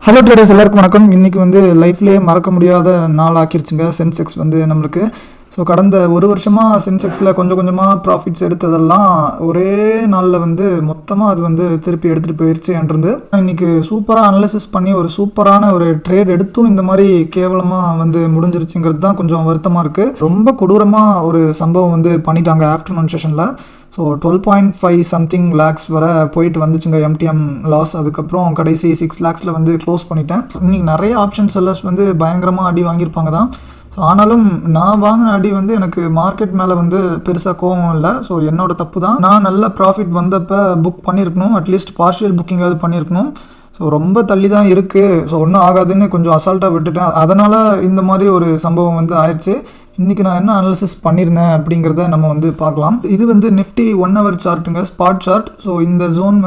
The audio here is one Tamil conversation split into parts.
ஹலோ ட்ரேடர்ஸ், எல்லாருக்கும் வணக்கம். இன்றைக்கி லைஃப்லேயே மறக்க முடியாத நாள் ஆக்கிருச்சுங்க சென்செக்ஸ் நம்மளுக்கு. ஸோ கடந்த ஒரு வருஷமாக சென்செக்ஸில் கொஞ்சம் கொஞ்சமாக ப்ராஃபிட்ஸ் எடுத்ததெல்லாம் ஒரே நாளில் மொத்தமாக அது திருப்பி எடுத்துகிட்டு போயிடுச்சு என்றது. இன்றைக்கி சூப்பராக அனலைசிஸ் பண்ணி ஒரு சூப்பரான ஒரு ட்ரேட் எடுத்தும் இந்த மாதிரி கேவலமாக முடிஞ்சிருச்சுங்கிறது தான் கொஞ்சம் வருத்தமாக இருக்குது. ரொம்ப கொடூரமாக ஒரு சம்பவம் பண்ணிட்டாங்க ஆஃப்டர்நூன் செஷனில். ஸோ 12.5 சம்திங் லேக்ஸ் வர போயிட்டு வந்துச்சுங்க எம்டிஎம் லாஸ். அதுக்கப்புறம் கடைசி 6 லேக்ஸில் க்ளோஸ் பண்ணிட்டேன். இன்றைக்கி நிறைய ஆப்ஷன் செல்லர்ஸ் பயங்கரமாக அடி வாங்கியிருப்பாங்க தான். ஸோ ஆனாலும் நான் வாங்கின அடி எனக்கு மார்க்கெட் மேலே பெருசாக கோவம் இல்லை. ஸோ என்னோட தப்பு தான். நான் நல்ல ப்ராஃபிட் வந்தப்போ புக் பண்ணியிருக்கணும், அட்லீஸ்ட் பார்ஷியல் புக்கிங்காவது பண்ணியிருக்கணும். ஸோ ரொம்ப தள்ளி தான் இருக்குது. ஸோ ஒன்றும் ஆகாதுன்னு கொஞ்சம் அசால்ட்டாக விட்டுட்டேன். அதனால் இந்த மாதிரி ஒரு சம்பவம் ஆயிடுச்சு. இன்றைக்கி நான் என்ன அனாலிசிஸ் பண்ணியிருந்தேன் அப்படிங்கிறத நம்ம பார்க்கலாம். இது நிஃப்டி 1 ஹவர் சார்ட்டுங்க, ஸ்பாட் சார்ட். ஸோ இந்த ஜோன்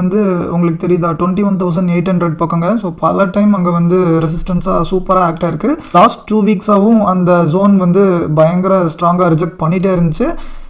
உங்களுக்கு தெரியுதா, 21,800 பக்கங்க. ஸோ பல டைம் அங்கே ரெசிஸ்டன்ஸாக சூப்பராக ஆக்ட் ஆயிருக்கு. லாஸ்ட் 2 வீக்ஸாகவும் அந்த ஜோன் பயங்கர ஸ்ட்ராங்காக ரிஜெக்ட் பண்ணிகிட்டே இருந்துச்சு.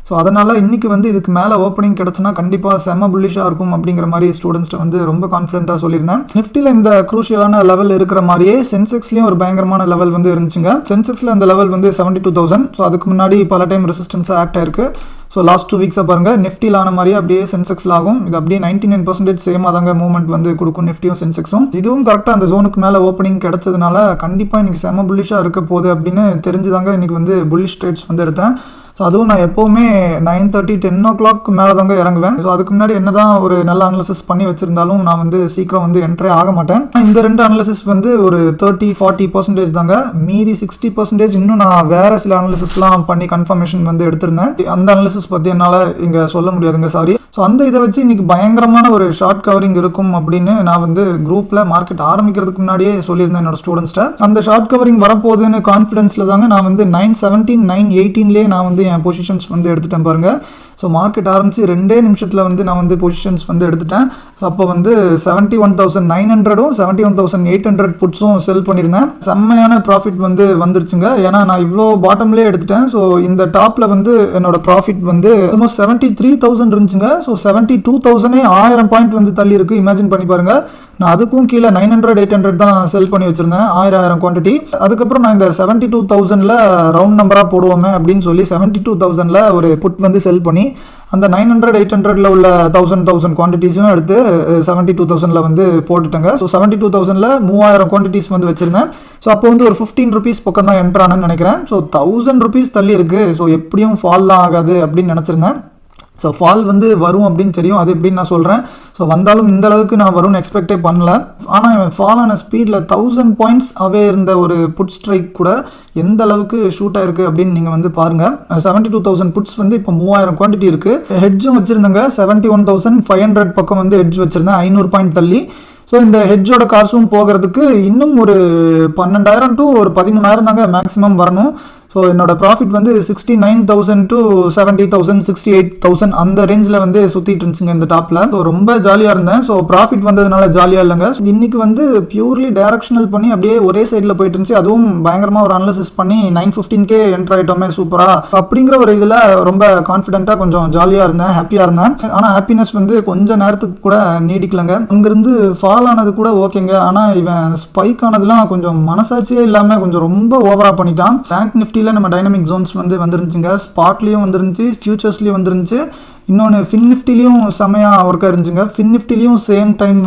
ஸோ அதனால் இன்றைக்கி இதுக்கு மேலே ஓப்பனிங் கிடச்சுன்னா கண்டிப்பாக செம்ம புல்லிஷாக இருக்கும் அப்படிங்கிற மாதிரி ஸ்டூடெண்ட்ஸ்ட்டு ரொம்ப கான்ஃபிடென்ட்டாக சொல்லியிருந்தேன். நிஃப்டியில் இந்த க்ரூஷியலான லெவல் இருக்கிற மாதிரியே சென்செக்ஸ்லேயும் ஒரு பயங்கரமான லெவல் இருந்துச்சுங்க. சென்செக்ஸில் அந்த லெவல் 72,000. ஸோ அதுக்கு முன்னாடி பல டைம் ரெசிஸ்டன்ஸாக ஆக்ட் ஆயிருக்கு. ஸோ லாஸ்ட் 2 வீக்ஸாக பாருங்கள், நிஃப்டியில் ஆன மாதிரியே அப்படியே சென்செக்ஸில் ஆகும். இது அப்படியே 99% சேமாக தாங்க மூவ்மெண்ட் கொடுக்கும் நிஃப்டியும் சென்செக்ஸும். இதுவும் கரெக்டாக அந்த ஜோனுக்கு மேலே ஓப்பனிங் கிடச்சதுனால கண்டிப்பாக இன்றைக்கி செம்ம புல்லிஷாக இருக்க போகுது அப்படின்னு தெரிஞ்சுதாங்க இன்றைக்கி புல்லிஷ் ட்ரேட்ஸ் எடுத்தேன். ஸோ அதுவும் நான் எப்போவுமே 9:30 10 o'clock மேலே தாங்க இறங்குவேன். ஸோ அதுக்கு முன்னாடி என்ன தான் ஒரு நல்ல அனாலிசிஸ் பண்ணி வச்சுருந்தாலும் நான் சீக்கிரம் என்ட்ரே ஆக மாட்டேன். இந்த 2 அனாலிசிஸ் ஒரு 30-40% தாங்க. மீதி 60% இன்னும் நான் வேறு சில அனாலிசிஸ்லாம் பண்ணி கன்ஃபர்மேஷன் எடுத்திருந்தேன். அந்த அனாலிசிஸ் பற்றி என்னால் இங்கே சொல்ல முடியாதுங்க, சாரி. ஸோ அந்த இதை வச்சு இன்றைக்கி பயங்கரமான ஒரு ஷார்ட் கவரிங் இருக்கும் அப்படின்னு நான் குரூப்பில் மார்க்கெட் ஆரம்பிக்கிறதுக்கு முன்னாடியே சொல்லியிருந்தேன் என்னோட ஸ்டூடெண்ட்ஸ்ட்டை. அந்த ஷார்ட் கவரிங் வரப்போகுதுன்னு கான்ஃபிடன்ஸில் தாங்க நான் 9:17 9:18 நான் என் பொசிஷன்ஸ் எடுத்துட்டேன் பாருங்க. ஸோ மார்க்கெட் ஆரம்பித்து 2 நிமிஷத்தில் நான் பொசிஷன்ஸ் எடுத்துட்டேன். அப்போ 71,900 71,800 புட்ஸும் செல் பண்ணியிருந்தேன். செம்மையான ப்ராஃபிட் வந்துருச்சுங்க. ஏன்னா நான் இவ்வளோ பாட்டம்லேயே எடுத்துட்டேன். ஸோ இந்த டாப்பில் என்னோட ப்ராஃபிட் ஆல்மோஸ்ட் 73,000 இருந்துச்சுங்க. ஸோ 72,000 1000 பாயிண்ட் தள்ளி இருக்குது. இமேஜின் பண்ணி பாருங்கள். நான் அதுக்கும் கீழே 900-800 தான் செல் பண்ணி வச்சுருந்தேன், 1000 குவான்டிட்டி. அதுக்கப்புறம் நான் இந்த 72,000 ரவுண்ட் நம்பராக போடுவோமே அப்படின்னு சொல்லி 72,000 ஒரு புட் செல் பண்ணி அந்த 900-800 உள்ள 1000 குவான்டிட்டிஸும் எடுத்து 72,000 போட்டுட்டேங்க. ஸோ 72,000 3000 குவான்டிட்டிஸ் வச்சுருந்தேன். ஸோ அப்போ ஒரு 15 rupees பக்கம் தான் என்ட்ரானு நினைக்கிறேன். ஸோ 1000 rupees தள்ளி இருக்குது. ஸோ எப்படியும் ஃபால்லாம் ஆகாது அப்படின்னு நினச்சிருந்தேன். ஸோ ஃபால் வரும் அப்படின்னு தெரியும், அது எப்படின்னு நான் சொல்கிறேன். ஸோ வந்தாலும் இந்த அளவுக்கு நான் வரும்னு எக்ஸ்பெக்டே பண்ணல. ஆனால் ஃபால் ஆன ஸ்பீடில் 1000 points அவே இருந்த ஒரு புட் ஸ்ட்ரைக் கூட எந்த அளவுக்கு ஷூட் ஆயிருக்கு அப்படின்னு நீங்கள் பாருங்கள். 72,000 புட்ஸ் இப்போ 3000 குவான்டிட்டி இருக்குது. ஹெட்ஜும் வச்சுருந்தேங்க, 71,500 பக்கம் ஹெட்ஜ் வச்சுருந்தேன் 500 பாயிண்ட் தள்ளி. ஸோ இந்த ஹெட்ஜோட காசும் போகிறதுக்கு இன்னும் ஒரு 12,000 to ஒரு 13,000 தாங்க மேக்ஸிமம் வரணும். ஸோ என்னோட ப்ராஃபிட் 69,000 to 70,000 68,000 அந்த ரேஞ்சில் சுற்றிட்டு இருந்துச்சுங்க இந்த டாப்பில். ஸோ ரொம்ப ஜாலியாக இருந்தேன். ஸோ ப்ராஃபிட் வந்ததுனால ஜாலியாக இல்லைங்க. இன்னைக்கு பியூர்லி டைரக்ஷனல் பண்ணி அப்படியே ஒரே சைடில் போயிட்டு இருந்துச்சு. அதுவும் பயங்கரமாக ஒரு அனாலிசிஸ் பண்ணி 9:15 என்ட்ரு ஆகிட்டோமே சூப்பராக அப்படிங்கிற ஒரு இதில் ரொம்ப கான்ஃபிடென்ட்டாக கொஞ்சம் ஜாலியாக இருந்தேன், ஹாப்பியாக இருந்தேன். ஆனால் ஹாப்பினஸ் கொஞ்சம் நேரத்துக்கு கூட நீடிக்கலைங்க. அங்கேருந்து ஃபால் ஆனது கூட ஓகேங்க. ஆனால் இவன் ஸ்பைக் ஆனதுலாம் கொஞ்சம் மனசாட்சியே இல்லாமல் கொஞ்சம் ரொம்ப ஓவராக பண்ணிட்டான். பேங்க் நிஃப்டி நம்ம டைனமிக் ஜோன்ஸ் வந்துருந்துச்சுங்க. ஸ்பாட்லேயும் வந்துருந்துச்சு, ஃபியூச்சர்ஸ்லேயும் வந்துருந்துச்சு. இன்னொன்று ஃபின் நிஃப்டிலையும் செமையாக ஒர்க்காக இருந்துச்சுங்க. ஃபின் நிஃப்டிலையும் சேம் டைம்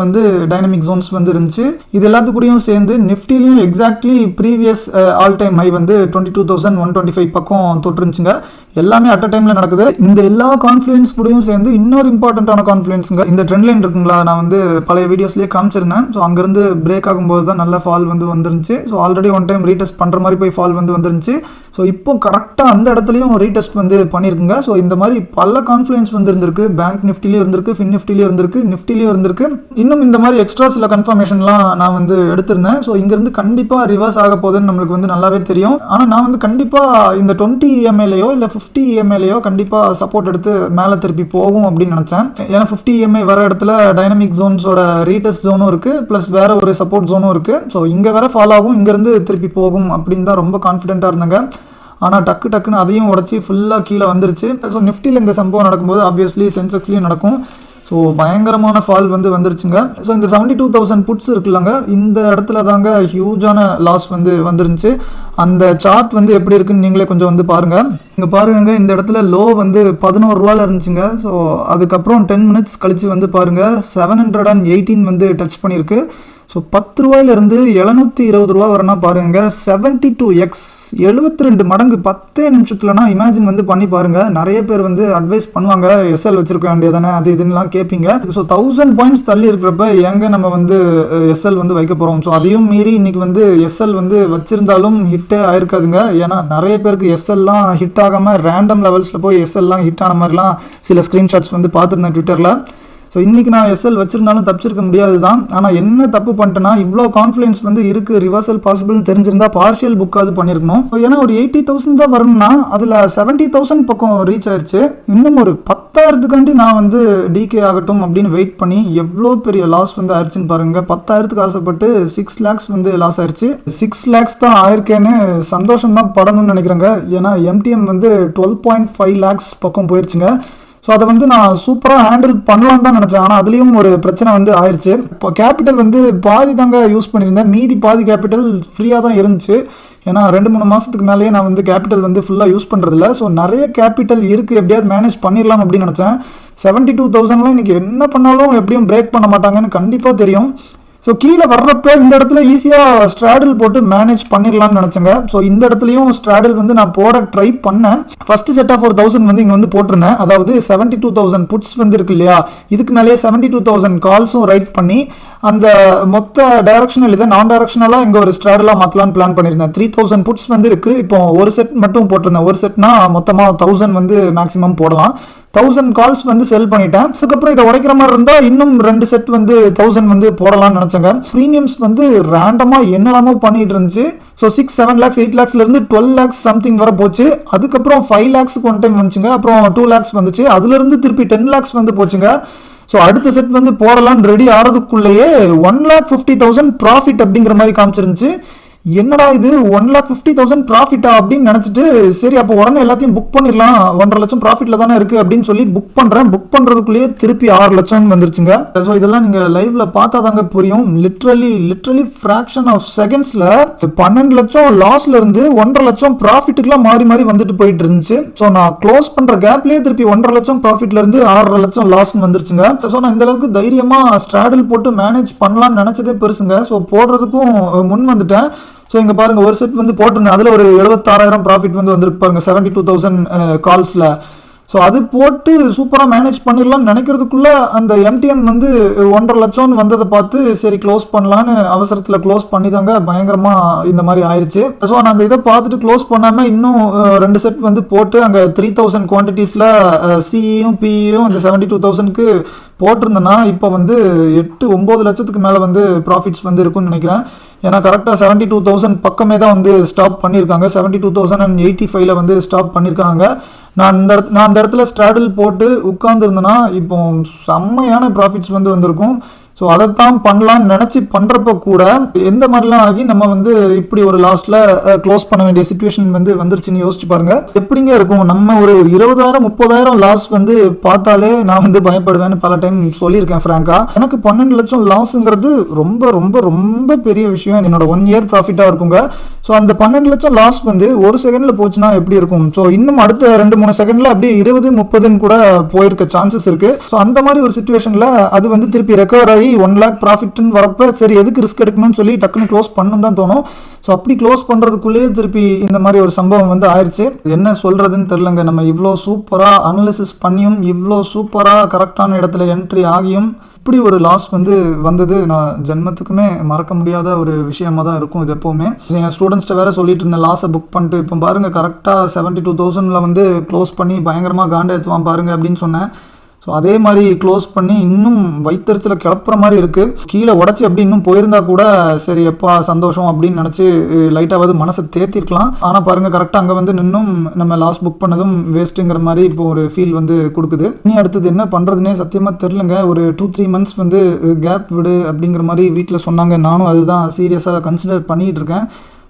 டைனமிக் ஜோன்ஸ் இருந்துச்சு. இது எல்லாத்துக்கூடையும் சேர்ந்து நிஃப்டிலையும் exactly previous all time high 22,125 பக்கம் தொட்டுருந்துச்சுங்க. எல்லாமே அட் அ டைமில் நடக்குது. இந்த எல்லா கான்ஃப்ளூயன்ஸ் கூடயும் சேர்ந்து இன்னொரு இம்பார்ட்டண்ட்டான கான்ஃப்ளூயன்ஸுங்க, இந்த ட்ரெண்ட் லைன் இருக்குங்களா, நான் பழைய வீடியோஸ்லேயே காமிச்சிருந்தேன். ஸோ அங்கேருந்து பிரேக் ஆகும்போது தான் நல்ல ஃபால் வந்துருந்துச்சு. So already one time retest பண்ணுற மாதிரி போய் ஃபால் வந்துருந்துச்சு. ஸோ இப்போ கரெக்டாக அந்த இடத்துலையும் ரீடெஸ்ட் பண்ணியிருக்குங்க. ஸோ இந்த மாதிரி பல கான்ஃப்ளூயன்ஸ் இருந்திருக்கு. பேங்க் நிஃப்டிலையும் இருந்திருக்கு, ஃபின் நிஃப்டிலையும் இருந்திருக்கு, நிஃப்டிலையும் இருந்திருக்கு. இன்னும் இந்த மாதிரி எக்ஸ்ட்ரா சில கன்ஃபர்மேஷன்லாம் நான் எடுத்திருந்தேன். ஸோ இங்கேருந்து கண்டிப்பாக ரிவர்ஸ் ஆக போகுதுன்னு நம்மளுக்கு நல்லாவே தெரியும். ஆனால் நான் கண்டிப்பாக இந்த 20 EMAலையோ இல்லை 50 EMAலையோ கண்டிப்பாக சப்போர்ட் எடுத்து மேலே திருப்பி போகும் அப்படின்னு நினச்சேன். ஏன்னா 50 EMA வர இடத்துல டைனமிக் ஜோன்ஸோட ரீடெஸ்ட் ஜோனும் இருக்குது, ப்ளஸ் வேற ஒரு சப்போர்ட் ஜோனும் இருக்குது. ஸோ இங்கே வேற ஃபாலோ ஆகும், இங்கேருந்து திருப்பி போகும் அப்படின்னு தான் ரொம்ப கான்ஃபிடென்ட்டாக இருந்தாங்க. ஆனால் டக்குன்னு அதையும் உடச்சி ஃபுல்லாக கீழே வந்துருச்சு. ஸோ நிஃப்டியில் இந்த சம்பவம் நடக்கும்போது ஆப்வியஸ்லி சென்செக்ஸ்லேயும் நடக்கும். ஸோ பயங்கரமான ஃபால் வந்து வந்துருச்சுங்க. ஸோ இந்த 72,000 புட்ஸ் இருக்குல்லங்க, இந்த இடத்துல தாங்க ஹியூஜான லாஸ் வந்து வந்துருந்துச்சு. அந்த சார்ட் வந்து எப்படி இருக்குன்னு நீங்களே கொஞ்சம் வந்து பாருங்கள். இங்கே பாருங்க, இந்த இடத்துல லோ வந்து 11 ரூபாயில் இருந்துச்சுங்க. ஸோ அதுக்கப்புறம் 10 மினிட்ஸ் கழிச்சு வந்து பாருங்கள் 718 வந்து டச் பண்ணியிருக்கு. ஸோ 10 ரூபாயிலிருந்து 720 ரூபா வரனா பாருங்க, 72x 72 மடங்கு 10 நிமிஷத்துலனா இமேஜின் வந்து பண்ணி பாருங்க. நிறைய பேர் வந்து அட்வைஸ் பண்ணுவாங்க, எஸ்எல் வச்சிருக்க வேண்டியதானே அது இதுலாம் கேட்பீங்க. ஸோ 1000 பாயிண்ட்ஸ் தள்ளி இருக்கிறப்ப எங்க நம்ம வந்து எஸ்எல் வந்து வைக்க போகிறோம். ஸோ அதையும் மீறி இன்னைக்கு வந்து எஸ்எல் வந்து வச்சிருந்தாலும் ஹிட்டே ஆயிருக்காதுங்க. ஏன்னா நிறைய பேருக்கு எஸ்எல்லாம் ஹிட் ஆகாமல் ரேண்டம் லெவல்ஸில் போய் எஸ்எல்லாம் ஹிட் ஆன மாதிரிலாம் சில ஸ்க்ரீன்ஷாட்ஸ் வந்து பார்த்துருந்தேன் ட்விட்டரில். ஸோ இன்றைக்கி நான் எஸ்எல் வச்சுருந்தாலும் தப்பிச்சிருக்க முடியாது தான். ஆனால் என்ன தப்பு பண்ணிட்டேன்னா, இவ்வளோ கான்ஃபிடன்ஸ் வந்து இருக்குது, ரிவர்சல் பாசிபிள் தெரிஞ்சிருந்தா பார்ஷியல் புக்காவது பண்ணியிருக்கணும். ஏன்னா ஒரு 80,000 தான் வரணும்னா அதில் 70,000 பக்கம் ரீச் ஆயிடுச்சு. இன்னும் ஒரு 10,000க்காண்டி நான் வந்து டிகே ஆகட்டும் அப்படின்னு வெயிட் பண்ணி எவ்வளோ பெரிய லாஸ் வந்து ஆயிடுச்சுன்னு பாருங்கள். 10,000க்கு ஆசைப்பட்டு 6 lakhs வந்து லாஸ் ஆயிடுச்சு. 6 lakhs தான் ஆயிருக்கேன்னு சந்தோஷம் தான் படணும்னு நினைக்கிறேங்க. ஏன்னா எம்டிஎம் வந்து 12.5 lakhs பக்கம் போயிடுச்சுங்க. ஸோ அதை வந்து நான் சூப்பராக ஹேண்டில் பண்ணலான்னு தான் நினச்சேன். ஆனால் அதுலேயும் ஒரு பிரச்சனை வந்து ஆயிடுச்சு. இப்போ கேபிட்டல் வந்து பாதி தாங்க யூஸ் பண்ணியிருந்தேன், மீதி பாதி கேபிட்டல் ஃப்ரீயாக தான் இருந்துச்சு. ஏன்னா 2-3 மாதத்துக்கு மேலேயே நான் வந்து கேபிட்டல் வந்து ஃபுல்லாக யூஸ் பண்ணுறதில்ல. ஸோ நிறைய கேபிட்டல் இருக்குது, எப்படியாவது மேனேஜ் பண்ணிடலாம் அப்படின்னு நினச்சேன். 72,000 இன்றைக்கி என்ன பண்ணாலும் எப்படியும் பிரேக் பண்ண மாட்டாங்கன்னு கண்டிப்பாக தெரியும். ஸோ கீழே வர்றப்ப இந்த இடத்துல ஈஸியாக ஸ்ட்ராடில் போட்டு மேனேஜ் பண்ணிடலாம்னு நினச்சேங்க. ஸோ இந்த இடத்துலையும் ஸ்ட்ராடில் வந்து நான் போட ட்ரை பண்ணேன். ஃபர்ஸ்ட் செட் ஆஃப் 1000 வந்து இங்கே வந்து போட்டிருந்தேன். அதாவது 72,000 புட்ஸ் வந்து இருக்கு இல்லையா, இதுக்கு மேலேயே 72,000 கால்ஸும் ரைட் பண்ணி அந்த மொத்த டைரக்ஷனல் இதை நான் டைரக்ஷனலாக இங்கே ஒரு ஸ்ட்ராடலாக மாற்றலான்னு பிளான் பண்ணியிருந்தேன். 3,000 புட்ஸ் வந்து இருக்குது. இப்போ ஒரு செட் மட்டும் போட்டிருந்தேன். ஒரு செட்னா மொத்தமாக 1000 வந்து மேக்ஸிமம் போடலாம். 1000 கால்ஸ் வந்து செல் பண்ணிட்டேன். அதுக்கப்புறம் இதை உடைக்கிற மாதிரி இருந்தால் இன்னும் 2 செட் வந்து 1000 வந்து போடலாம்னு நினச்சேங்க. ப்ரீமியம்ஸ் வந்து ரேண்டமாக என்னெல்லாமோ பண்ணிட்டு இருந்துச்சு. ஸோ 6, 7 lakhs 8 lakhsலேருந்து 12 lakhs சம்திங் வர போச்சு. அதுக்கப்புறம் 5 lakhsக்கு ஒன் டைம் வந்துச்சுங்க. அப்புறம் 2 lakhs வந்துச்சு. அதுலேருந்து திருப்பி 10 lakhs வந்து போச்சுங்க. ஸோ அடுத்த செட் வந்து போடலான்னு ரெடி ஆகிறதுக்குள்ளேயே 1,50,000 ப்ராஃபிட் அப்படிங்கிற மாதிரி காமிச்சிருந்துச்சு. என்னடா இது 1,50,000 ப்ராஃபிட்டா அப்படின்னு நினச்சிட்டு, சரி அப்போ உடனே எல்லாத்தையும் புக் பண்ணிடலாம், 1.5 லட்சம் ப்ராஃபிட்டில் தானே இருக்குது அப்படின்னு சொல்லி புக் பண்ணுறேன். புக் பண்ணுறதுக்குள்ளேயே திருப்பி 6 லட்சம் வந்துருச்சுங்க. ஸோ இதெல்லாம் நீங்கள் லைவ்ல பார்த்தா தாங்க புரியும். லிட்ரலி ஃப்ராக்ஷன் ஆஃப் செகண்ட்ஸில் 12 லட்சம் லாஸ்ல இருந்து 1.5 லட்சம் ப்ராஃபிட்டுக்குலாம் மாறி மாறி வந்துட்டு போயிட்டு இருந்துச்சு. ஸோ நான் க்ளோஸ் பண்ணுற கேப்லேயே திருப்பி 1.5 லட்சம் ப்ராஃபிட்ல இருந்து 6 லட்சம் லாஸ்ன்னு வந்துருச்சுங்க. ஸோ நான் இந்த அளவுக்கு தைரியமாக ஸ்ட்ராடில் போட்டு மேனேஜ் பண்ணலாம்னு நினச்சதே பெருசுங்க. ஸோ போடுறதுக்கும் முன் வந்துட்டேன். ஸோ இங்கே பாருங்கள், ஒரு செட் வந்து போட்டிருந்தேன், அதில் ஒரு 76,000 ப்ராஃபிட் வந்து வந்துருக்கு பாருங்கள் 72,000 கால்ஸில். ஸோ அது போட்டு சூப்பராக மேனேஜ் பண்ணிடலாம்னு நினைக்கிறதுக்குள்ளே அந்த எம்டிஎம் வந்து 1.5 லட்சம் வந்ததை பார்த்து சரி க்ளோஸ் பண்ணலான்னு அவசரத்தில் க்ளோஸ் பண்ணி தாங்க பயங்கரமாக இந்த மாதிரி ஆயிடுச்சு. ஸோ நான் அந்த இதை பார்த்துட்டு க்ளோஸ் பண்ணாமல் இன்னும் 2 செட் வந்து போட்டு அங்கே 3,000 குவான்டிட்டிஸில் சிஇயும் பிஇயும் அந்த 72,000க்கு போட்டிருந்தேன்னா இப்போ வந்து 8-9 லட்சத்துக்கு மேலே வந்து ப்ராஃபிட்ஸ் வந்து இருக்குன்னு நினைக்கிறேன். ஏன்னா கரெக்டாக 72,000 பக்கமே தான் வந்து ஸ்டாப் பண்ணியிருக்காங்க. 72,085 வந்து ஸ்டாப் பண்ணியிருக்காங்க. நான் அந்த இடத்துல ஸ்ட்ராடில் போட்டு உட்காந்துருந்தேன்னா இப்போ செம்மையான ப்ராஃபிட்ஸ் வந்து வந்திருக்கும். ஸோ அதைத்தான் பண்ணலான்னு நினச்சி பண்ணுறப்ப கூட எந்த மாதிரிலாம் ஆகி நம்ம வந்து இப்படி ஒரு லாஸ்ட்டில் க்ளோஸ் பண்ண வேண்டிய சுச்சுவேஷன் வந்து வந்துருச்சுன்னு யோசிச்சு பாருங்க. எப்படிங்க இருக்கும். நம்ம ஒரு 20,000-30,000 லாஸ் வந்து பார்த்தாலே நான் வந்து பயப்படுவேன்னு பல டைம் சொல்லியிருக்கேன் ஃப்ராங்கா. எனக்கு 12 லட்சம் லாஸுங்கிறது ரொம்ப ரொம்ப ரொம்ப பெரிய விஷயம். என்னோட 1 year ப்ராஃபிட்டாக இருக்குங்க. ஸோ அந்த 12 லட்சம் லாஸ் வந்து ஒரு செகண்டில் போச்சுன்னா எப்படி இருக்கும். ஸோ இன்னும் அடுத்த 2-3 செகண்டில் அப்படியே 20-30 கூட போயிருக்க சான்சஸ் இருக்குது. ஸோ அந்த மாதிரி ஒரு சுச்சுவேஷனில் அது வந்து திருப்பி ரெக்கவர் ஆகி 1 lakh ப்ராஃபிட்னு வரப்ப சரி எதுக்கு ரிஸ்க் எடுக்கணும்னு சொல்லி டக்குன்னு க்ளோஸ் பண்ணணும் தான் தோணும். ஸோ அப்படி க்ளோஸ் பண்ணுறதுக்குள்ளேயே திருப்பி இந்த மாதிரி ஒரு சம்பவம் வந்து ஆயிடுச்சு. என்ன சொல்கிறதுன்னு தெரிலங்க. நம்ம இவ்வளோ சூப்பராக அனலிசிஸ் பண்ணியும் இவ்வளோ சூப்பராக கரெக்டான இடத்துல என்ட்ரி ஆகியும் இப்படி ஒரு லாஸ் வந்து வந்தது நான் ஜென்மத்துக்குமே மறக்க முடியாத ஒரு விஷயமா தான் இருக்கும். இது எப்போவுமே என் ஸ்டூடெண்ட்ஸ்ட்டை வேறு சொல்லிட்டு இருந்தேன் லாஸை புக் பண்ணிட்டு. இப்போ பாருங்கள் கரெக்டாக 72,000 வந்து க்ளோஸ் பண்ணி பயங்கரமாக காண்டை ஏற்றுவான் பாருங்கள் அப்படின்னு சொன்னேன். ஸோ அதே மாதிரி க்ளோஸ் பண்ணி இன்னும் வயிற்றுச்சலில் கிளப்புற மாதிரி இருக்குது. கீழே உடச்சி அப்படி இன்னும் போயிருந்தா கூட சரி எப்பா சந்தோஷம் அப்படின்னு நினச்சி லைட்டாவது மனசை தேத்திருக்கலாம். ஆனால் பாருங்கள் கரெக்டாக அங்கே வந்து நின்னும் நம்ம லாஸ் புக் பண்ணதும் வேஸ்ட்டுங்கிற மாதிரி இப்போ ஒரு ஃபீல் வந்து கொடுக்குது. இனி அடுத்தது என்ன பண்ணுறதுனே சத்தியமாக தெரிலங்க. ஒரு 2-3 months வந்து கேப் விடு அப்படிங்கிற மாதிரி வீட்டில் சொன்னாங்க. நானும் அதுதான் சீரியஸாக கன்சிடர் பண்ணிகிட்டு இருக்கேன்.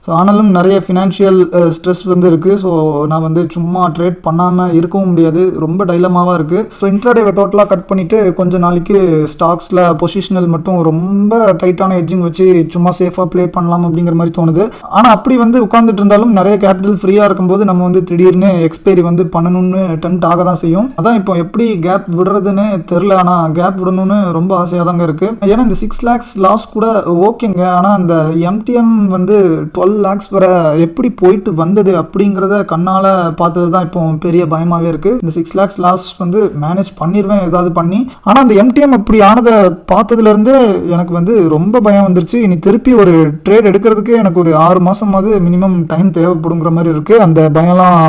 ஸோ ஆனாலும் நிறைய ஃபினான்ஷியல் ஸ்ட்ரெஸ் வந்து இருக்குது. ஸோ நான் வந்து சும்மா ட்ரேட் பண்ணாமல் இருக்கவும் முடியாது, ரொம்ப டைலமாவாக இருக்குது. ஸோ இன்ட்ராடே டோட்டலாக கட் பண்ணிவிட்டு கொஞ்ச நாளைக்கு ஸ்டாக்ஸில் பொசிஷனல் மட்டும் ரொம்ப டைட்டான எட்ஜிங் வச்சு சும்மா சேஃபாக ப்ளே பண்ணலாம் அப்படிங்கிற மாதிரி தோணுது. ஆனால் அப்படி வந்து உட்காந்துட்டு இருந்தாலும் நிறைய கேபிட்டல் ஃப்ரீயாக இருக்கும்போது நம்ம வந்து திடீர்னு எக்ஸ்பைரி வந்து பண்ணணும்னு டெம்ட் ஆக தான் செய்யும். அதான் இப்போ எப்படி கேப் விடுறதுன்னு தெரில. ஆனால் கேப் விடணும்னு ரொம்ப ஆசையாக தாங்க இருக்குது. ஏன்னா இந்த 6 lakhs லாஸ் கூட ஓகேங்க. ஆனால் அந்த MTM வந்து 12 lakhs வரை எப்படி போயிட்டு வந்தது அப்படிங்கிறத கண்ணால் பார்த்தது தான் இப்போ பெரிய பயமாகவே இருக்குது. இந்த 6 lakhs லாஸ் வந்து மேனேஜ் பண்ணிடுவேன் ஏதாவது பண்ணி. ஆனால் அந்த MTM அப்படி ஆனதை பார்த்ததுலேருந்து எனக்கு வந்து ரொம்ப பயம் வந்துருச்சு. இனி திருப்பி ஒரு ட்ரேட் எடுக்கிறதுக்கு எனக்கு ஒரு 6 மாதமாவது மினிமம் டைம் தேவைப்படுங்கிற மாதிரி இருக்குது அந்த பயம்லாம்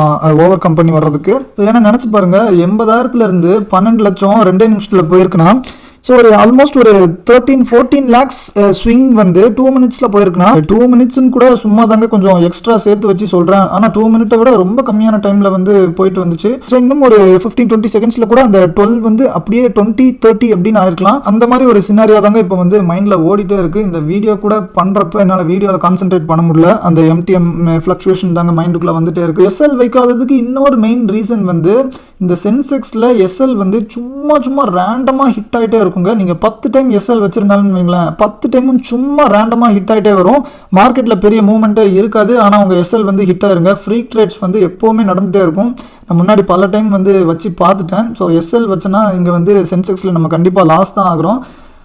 ஓவர் கம் பண்ணி வர்றதுக்கு. ஏன்னா நினச்சி பாருங்கள், 80,000 12 லட்சம் 2 நிமிஷத்தில் போயிருக்குன்னா ஸோ ஒரு ஆல்மோஸ்ட் ஒரு 13-14 lakhs ஸ்விங் வந்து 2 minutesல போயிருக்குன்னா 2 minutesன்னு கூட சும்மா தாங்க கொஞ்சம் எக்ஸ்ட்ரா சேர்த்து வச்சு சொல்கிறேன். ஆனால் 2 minute விட ரொம்ப கம்மியான டைமில் வந்து போயிட்டு வந்துச்சு. ஸோ இன்னும் ஒரு 15-20 secondsல கூட அந்த 12 வந்து அப்படியே 20-30 அப்படின்னு ஆயிருக்கலாம். அந்த மாதிரி ஒரு சினாரியோ தாங்க இப்போ வந்து மைண்டில் ஓடிட்டே இருக்குது. இந்த வீடியோ கூட பண்ணுறப்ப என்னால் வீடியோவில் கான்சென்ட்ரேட் பண்ண முடியல. அந்த MTM ஃப்ளக்சுவேஷன் தாங்க மைண்டுக்குள்ளே வந்துட்டே இருக்குது. SL வைக்காததுக்கு இன்னொரு மெயின் ரீசன் வந்து இந்த சென்செக்ஸில் SL வந்து சும்மா ரேண்டமாக ஹிட் ஆகிட்டே இருக்குங்க. நீங்கள் 10 டைம் SL வச்சுருந்தாலும் வைங்களேன், 10 டைமும் சும்மா ரேண்டமாக ஹிட் ஆகிட்டே வரும். மார்க்கெட்டில் பெரிய மூவ்மெண்ட்டே இருக்காது, ஆனால் உங்கள் SL வந்து ஹிட் ஆயிருங்க. ஃப்ரீக் ட்ரேட்ஸ் வந்து எப்போவுமே நடந்துகிட்டே இருக்கும். நான் முன்னாடி பல டைம் வந்து வச்சு பார்த்துட்டேன். ஸோ SL வச்சுன்னா இங்கே வந்து சென்செக்ஸில் நம்ம கண்டிப்பாக லாஸ் தான் ஆகிறோம்.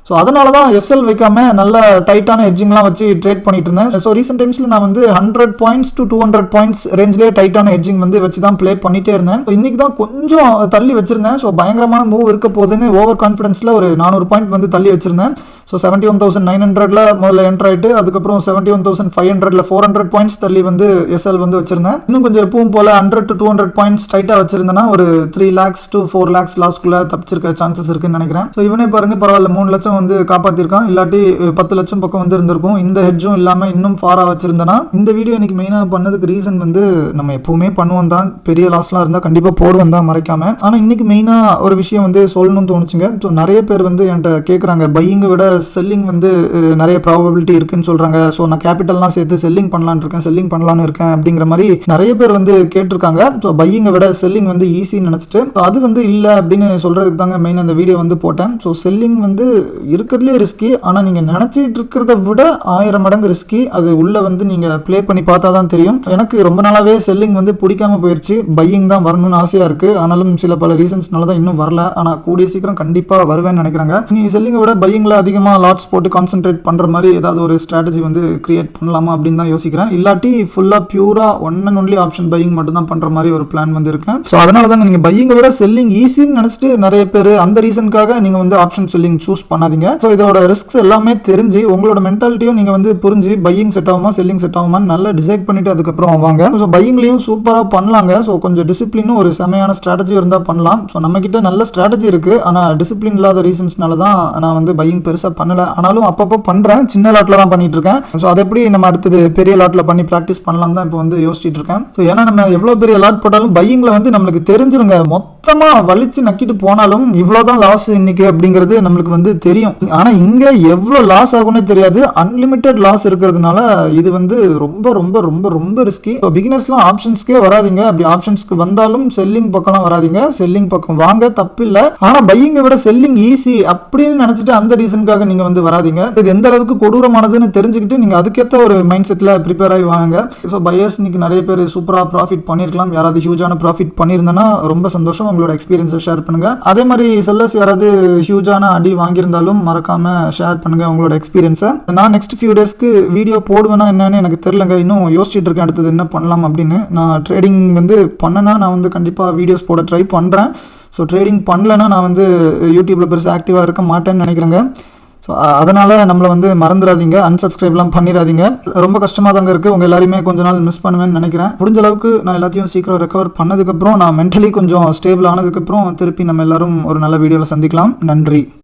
ஸோ அதனால தான் SL வைக்காம நல்ல டைட்டான எட்ஜிங்லாம் வச்சு ட்ரேட் பண்ணிட்டு இருந்தேன். ஸோ ரீசெண்ட் டைம்ஸில் நான் வந்து 100 points to 200 points ரேஞ்சிலே டைட்டான எட்ஜிங் வந்து வச்சு தான் ப்ளே பண்ணிட்டே இருந்தேன். இன்னைக்கு தான் கொஞ்சம் தள்ளி வச்சிருந்தேன். ஸோ பயங்கரமான மூவ் இருக்க போதுன்னு ஓவர் கான்ஃபிடன்ஸில் ஒரு 400 பாயிண்ட் வந்து தள்ளி வச்சிருந்தேன். ஸோ 71,900ல முதல்ல என்ட்ரு ஆகிட்டு அதுக்கப்புறம் 71,500ல 400 பாயிண்ட்ஸ் தள்ளி வந்து SL வந்து வச்சிருந்தேன். இன்னும் கொஞ்சம் எப்பவும் போல 100 to 200 பாயிண்ட்ஸ் டைட்டாக வச்சிருந்தேன்னா ஒரு 3 lakhs to 4 lakhs லாஸ்க்குள்ள தப்பிச்சிருக்க சான்சஸ் இருக்குன்னு நினைக்கிறேன். ஸோ இவனே பாருங்க, பரவாயில்ல 3 லட்சம் வந்து காப்பாற்றிருக்கான். இல்லாட்டி 10 லட்சம் பக்கம் வந்து இருந்திருக்கும். இந்த ஹெட்ஜும் இல்லாமல் இன்னும் ஃபாராக வச்சிருந்தேன்னா. இந்த வீடியோ இன்னைக்கு மெயினாக பண்ணதுக்கு ரீசன் வந்து நம்ம எப்பவுமே பண்ணுவோம் தான், பெரிய லாஸ்லாம் இருந்தால் கண்டிப்பாக போடுவோம் தான் மறைக்காம. ஆனால் இன்னைக்கு மெயினாக ஒரு விஷயம் வந்து சொல்லணும்னு தோணுச்சுங்க. ஸோ நிறைய பேர் வந்து என்கிட்ட கேட்குறாங்க, பையிங்கை விட செல்லிங் வந்து நிறைய ப்ராபபிலிட்டி இருக்குன்னு சொல்கிறாங்க. ஸோ நான் கேபிட்டல்லாம் சேர்த்து செல்லிங் பண்ணலான்னு இருக்கேன் அப்படிங்கிற மாதிரி நிறைய பேர் வந்து கேட்டிருக்காங்க. ஸோ பையிங்கை விட செல்லிங் வந்து ஈஸின்னு நினச்சிட்டு அது வந்து இல்லை அப்படின்னு சொல்கிறதுக்கு தாங்க மெயின் அந்த வீடியோ வந்து போட்டேன். ஸோ செல்லிங் வந்து இருக்கிறதுலே ரிஸ்கி, ஆனால் நீங்கள் நினச்சிட்டு இருக்கிறத விட 1000 மடங்கு ரிஸ்கி. அது உள்ளே வந்து நீங்கள் ப்ளே பண்ணி பார்த்தா தான் தெரியும். எனக்கு ரொம்ப நாளாகவே செல்லிங் வந்து பிடிக்காம போயிடுச்சு. பையிங் தான் வரணும்னு ஆசையாக இருக்குது. ஆனாலும் பல ரீசன்ஸ்னால தான் இன்னும் வரல. ஆனால் கூடிய சீக்கிரம் கண்டிப்பாக வருவேன்னு நினைக்கிறாங்க. நீங்கள் செல்லிங்கை விட பையிங்கில் அதிகமாக லாட்ஸ் போட்டு கான்சென்ட்ரேட் பண்ணுற மாதிரி ஏதாவது ஒரு ஸ்ட்ராட்டஜி வந்து கிரியேட் பண்ணலாமா அப்படின்னு தான் யோசிக்கிறேன். இல்லாட்டி ஃபுல்லாக பியூராக one and only option buying மட்டும் தான் பண்ணுற மாதிரி ஒரு பிளான் வந்து இருக்கேன். ஸோ அதனால தாங்க நீங்கள் பையிங்கை விட செல்லிங் ஈஸின்னு நினச்சிட்டு நிறைய பேர் அந்த ரீசனுக்காக நீங்கள் வந்து ஆப்ஷன் செல்லிங் சூஸ் பண்ணாதீங்க. ஸோ இதோட ரிஸ்க்ஸ் எல்லாமே தெரிஞ்சு உங்களோட மென்டாலிட்டியும் நீங்கள் வந்து புரிஞ்சு பையிங் செட் ஆகுமா செல்லிங் செட் ஆகுமா நல்லா டிசைட் பண்ணிட்டு அதுக்கப்புறம் வாங்க. ஸோ பையிங்லையும் சூப்பராக பண்ணலாங்க. ஸோ கொஞ்சம் டிசிப்ளினும் ஒரு செமையான ஸ்ட்ராட்டஜி இருந்தால் பண்ணலாம். ஸோ நம்மக்கிட்ட நல்ல ஸ்ட்ராட்டஜி இருக்குது, ஆனால் டிசிப்ளின் இல்லாத ரீசன்ஸ்னால தான் நான் வந்து பையிங் பெருசாக பண்ணல. ஆனாலும் அப்பப்போ பண்ணுறேன், சின்ன லாட்டில் தான் பண்ணிட்டு இருக்கேன். ஸோ அதை எப்படி நம்ம அடுத்தது பெரிய லாட்டில் பண்ணி ப்ராக்டிஸ் பண்ணலாம் தான் இப்போ வந்து யோசிச்சுட்டு இருக்கேன். ஸோ ஏன்னா நம்ம எவ்வளோ பெரிய லாட் போட்டாலும் பையிங்கில் வந்து நம்மளுக்கு தெரிஞ்சிருங்க, மொத்தமாக வலிச்சு நக்கிட்டு போனாலும் இவ்வளோதான் லாஸ் இன்னைக்கு அப்படிங்கிறது நம்மளுக்கு வந்து தெரியும். ஆனால் இங்கே எவ்வளோ லாஸ் ஆகும்னு தெரியாது. அன்லிமிட்டெட் லாஸ் இருக்கிறதுனால இது வந்து ரொம்ப ரொம்ப ரொம்ப ரொம்ப ரிஸ்கி. ஸோ பிகினர்ஸ்லாம் ஆப்ஷன்ஸ்க்கே வராதிங்க. அப்படி ஆப்ஷன்ஸ்க்கு வந்தாலும் செல்லிங் பக்கம்லாம் வராதிங்க. செல்லிங் பக்கம் வாங்க, தப்பு இல்லை. ஆனால் பையிங்கை விட செல்லிங் ஈஸி அப்படின்னு நினச்சிட்டு அந்த ரீசனுக்காக நீங்கள் வந்து வராதிங்க. இது எந்த அளவுக்கு கொடூரமானதுன்னு தெரிஞ்சுக்கிட்டு நீங்கள் அதுக்கேற்ற ஒரு மைண்ட் செட்டில் ப்ரிப்பேர் ஆகி வாங்க. ஸோ பையர்ஸ் இன்னைக்கு நிறைய பேர் சூப்பராக ப்ராஃபிட் பண்ணியிருக்கலாம். யாராவது ஹியூஜான ப்ராஃபிட் பண்ணியிருந்தேன்னா ரொம்ப சந்தோஷம். உங்களோட எக்ஸ்பீரியன்ஸை ஷேர் பண்ணுங்க. அதே மாதிரி செல்லர்ஸ் யாராவது ஹியூஜான அடி வாங்கியிருந்தாலும் மறக்காம ஷேர் பண்ணுங்க உங்களோட எக்ஸ்பீரியன்ஸை. நான் நெக்ஸ்ட் ஃபியூ டேஸ்க்கு வீடியோ போடுவேன்னா என்னன்னு எனக்கு தெரியலங்க. இன்னும் யோசிச்சுட்டு இருக்கேன் அடுத்தது என்ன பண்ணலாம் அப்படின்னு. நான் ட்ரேடிங் வந்து பண்ணனா நான் வந்து கண்டிப்பாக வீடியோஸ் போட ட்ரை பண்ணுறேன். ஸோ ட்ரேடிங் பண்ணலன்னா நான் வந்து யூடியூப்பில் பெருசாக ஆக்டிவாக இருக்க மாட்டேன்னு நினைக்கிறேங்க. ஸோ அதனால் நம்மளை வந்து மறந்துடாதீங்க, அன்சப்ஸ்கிரைப்லாம் பண்ணிடாதீங்க. ரொம்ப கஷ்டமாக தாங்க இருக்குது. உங்கள் எல்லாருமே கொஞ்ச நாள் மிஸ் பண்ணுவேன்னு நினைக்கிறேன். முடிஞ்ச அளவுக்கு நான் எல்லாத்தையும் சீக்கிரம் ரெக்கவர் பண்ணதுக்கப்புறம் நான் மென்டலி கொஞ்சம் ஸ்டேபிள் ஆனதுக்கப்புறம் திருப்பி நம்ம எல்லாரும் ஒரு நல்ல வீடியோவில் சந்திக்கலாம். நன்றி.